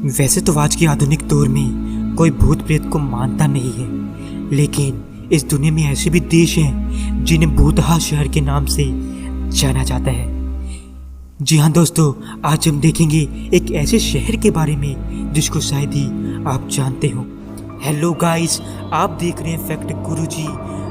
वैसे तो आज के आधुनिक दौर में कोई भूत प्रेत को मानता नहीं है, लेकिन इस दुनिया में ऐसे भी देश हैं जिन्हें भूतहा शहर के नाम से जाना जाता है। जी हाँ दोस्तों, आज हम देखेंगे एक ऐसे शहर के बारे में जिसको शायद ही आप जानते हो। हेलो गाइस, आप देख रहे हैं फैक्ट गुरुजी।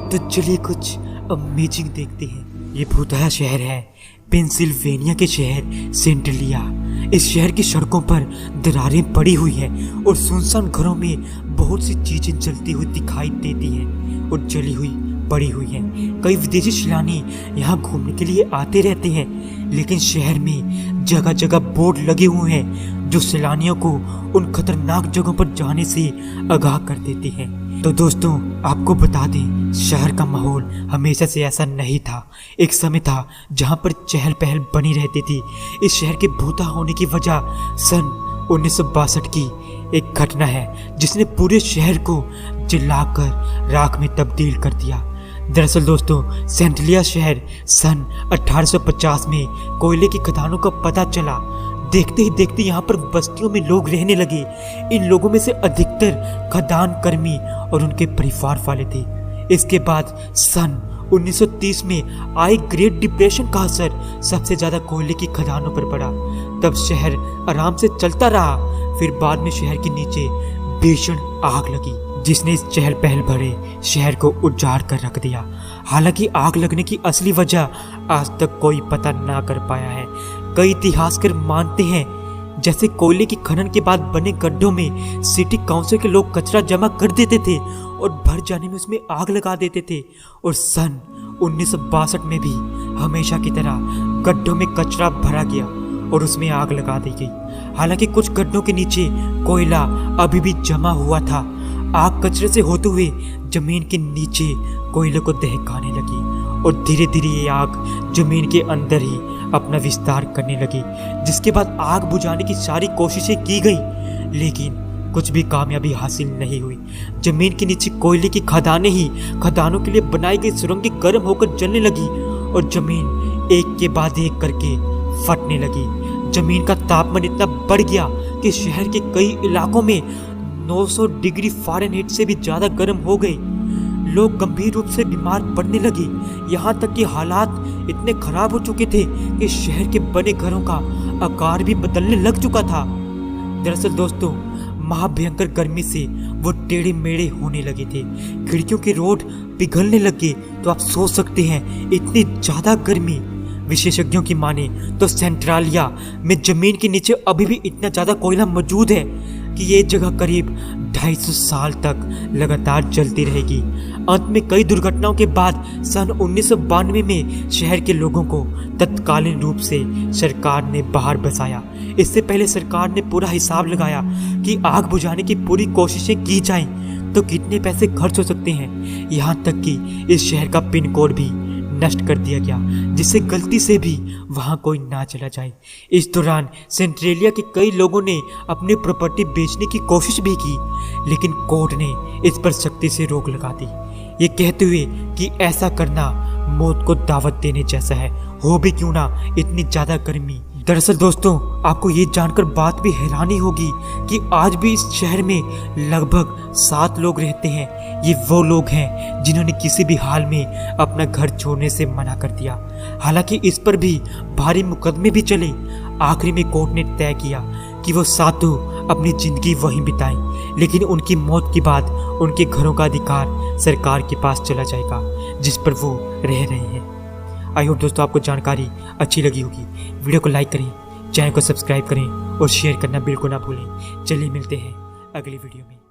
तो चलिए कुछ अमेजिंग देखते हैं। ये भूतहा शहर है पेंसिल्वेनिया के शहर सेंट्रलिया। इस शहर की सड़कों पर दरारें पड़ी हुई हैं और सुनसान घरों में बहुत सी चीजें जलती हुई दिखाई देती हैं और जली हुई पड़ी हुई हैं। कई विदेशी सैलानी यहाँ घूमने के लिए आते रहते हैं, लेकिन शहर में जगह जगह बोर्ड लगे हुए हैं जो सैलानियों को उन खतरनाक जगहों पर जाने से आगाह कर देते हैं। तो दोस्तों, आपको बता दें, शहर का माहौल हमेशा से ऐसा नहीं था। एक समय था जहाँ पर चहल पहल बनी रहती थी। इस शहर के भूता होने की वजह सन 1962 की एक घटना है जिसने पूरे शहर को जलाकर राख में तब्दील कर दिया। दरअसल दोस्तों, सेंट्रलिया शहर सन 1850 में कोयले की खदानों का पता चला। देखते ही देखते यहाँ पर बस्तियों में लोग रहने लगे। इन लोगों में से अधिकतर खदान कर्मी और उनके परिवार वाले थे। इसके बाद सन 1930 में आई ग्रेट डिप्रेशन का असर सबसे ज्यादा कोयले की खदानों पर पड़ा। तब शहर आराम से चलता रहा। फिर बाद में शहर के नीचे भीषण आग लगी जिसने इस चहल पहल भरे शहर को उजाड़ कर रख दिया। हालांकि आग लगने की असली वजह आज तक कोई पता ना कर पाया है। कई इतिहासकार मानते हैं जैसे कोयले की खनन के बाद बने गड्ढों में सिटी काउंसिल के लोग कचरा जमा कर देते थे और भर जाने में उसमें आग लगा देते थे। और सन 1962 में भी हमेशा की तरह गड्ढों में कचरा भरा गया और उसमें आग लगा दी गई। हालांकि कुछ गड्ढों के नीचे कोयला अभी भी जमा हुआ था। आग कचरे से होते हुए जमीन के नीचे कोयले को दहकाने लगी और धीरे धीरे ये आग जमीन के अंदर ही अपना विस्तार करने लगी। जिसके बाद आग बुझाने की सारी कोशिशें की गई, लेकिन कुछ भी कामयाबी हासिल नहीं हुई। जमीन के नीचे कोयले की खदानें ही खदानों के लिए बनाई गई सुरंगें गर्म होकर जलने लगी और जमीन एक के बाद एक करके फटने लगी। जमीन का तापमान इतना बढ़ गया कि शहर के कई इलाकों में 900 डिग्री फ़ारेनहाइट से भी ज्यादा गर्म हो गए। लोग गंभीर रूप से बीमार पड़ने लगे। यहाँ तक कि हालात इतने खराब हो चुके थे कि शहर के बने घरों का आकार भी बदलने लग चुका था। दरअसल दोस्तों, महाभयंकर गर्मी से वो टेढ़े मेढ़े होने लगे थे। खिड़कियों के रोड पिघलने लगे। तो आप सोच सकते हैं इतनी ज्यादा गर्मी। विशेषज्ञों की माने तो सेंट्रलिया में जमीन के नीचे अभी भी इतना ज्यादा कोयला मौजूद है कि ये जगह करीब 250 साल तक लगातार जलती रहेगी। अंत में कई दुर्घटनाओं के बाद सन 1992 में शहर के लोगों को तत्कालीन रूप से सरकार ने बाहर बसाया। इससे पहले सरकार ने पूरा हिसाब लगाया कि आग बुझाने की पूरी कोशिशें की जाएं तो कितने पैसे खर्च हो सकते हैं। यहाँ तक कि इस शहर का पिन कोड भी नष्ट कर दिया गया जिससे गलती से भी वहां कोई ना चला जाए। इस दौरान सेंट्रलिया के कई लोगों ने अपनी प्रॉपर्टी बेचने की कोशिश भी की, लेकिन कोर्ट ने इस पर सख्ती से रोक लगा दी, ये कहते हुए कि ऐसा करना मौत को दावत देने जैसा है, हो भी क्यों ना इतनी ज्यादा गर्मी। दरअसल दोस्तों, आपको ये जानकर बात भी हैरानी होगी कि आज भी इस शहर में लगभग 7 लोग रहते हैं। ये वो लोग हैं जिन्होंने किसी भी हाल में अपना घर छोड़ने से मना कर दिया। हालांकि इस पर भी भारी मुकदमे भी चले। आखिरी में कोर्ट ने तय किया कि वो सातों अपनी जिंदगी वहीं बिताएं, लेकिन उनकी मौत के बाद उनके घरों का अधिकार सरकार के पास चला जाएगा जिस पर वो रह रहे हैं। आई होप दोस्तों आपको जानकारी अच्छी लगी होगी। वीडियो को लाइक करें, चैनल को सब्सक्राइब करें और शेयर करना बिल्कुल ना भूलें। चलिए मिलते हैं अगली वीडियो में।